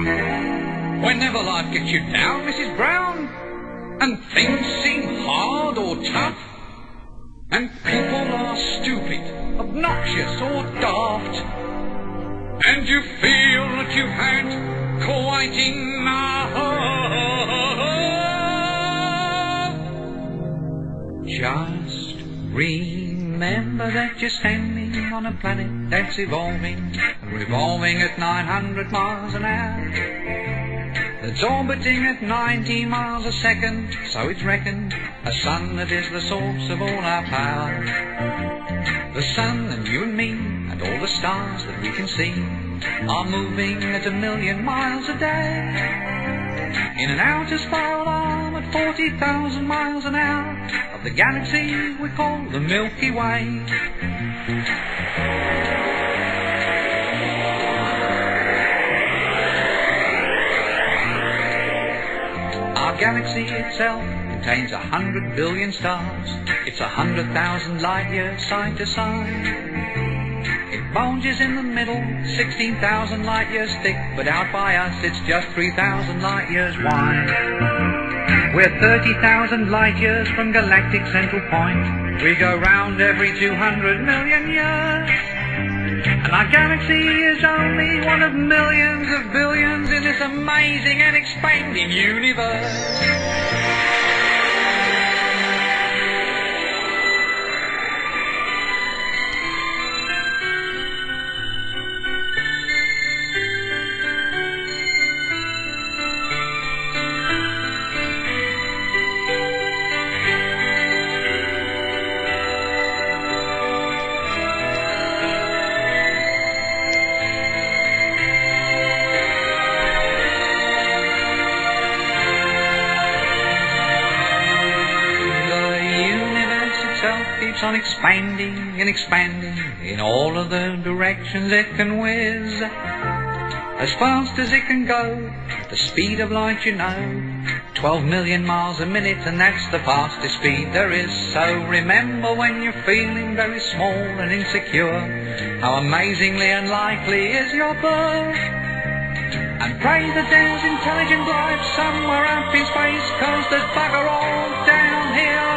Whenever life gets you down, Mrs. Brown, and things seem hard or tough, and people are stupid, obnoxious or daft, and you feel that you've had quite enough, just remember that you're standing on a planet that's evolving and revolving at 900 miles an hour. That's orbiting at 90 miles a second, so it's reckoned, a sun that is the source of all our power. The sun and you and me and all the stars that we can see are moving at 1,000,000 miles a day, in an outer spiral arm at 40,000 miles an hour of the galaxy we call the Milky Way. Our galaxy itself contains 100 billion stars. It's 100,000 light years side to side. It bulges in the middle, 16,000 light years thick, but out by us it's just 3,000 light years wide. We're 30,000 light years from galactic central point. We go round every 200 million years. And our galaxy is only one of millions of billions in this amazing and expanding universe. Keeps on expanding and expanding in all of the directions it can whiz, as fast as it can go, at the speed of light, you know, 12 million miles a minute, and that's the fastest speed there is. So remember, when you're feeling very small and insecure, how amazingly unlikely is your birth, and pray that there's intelligent life somewhere up in space, 'cause there's bugger all down here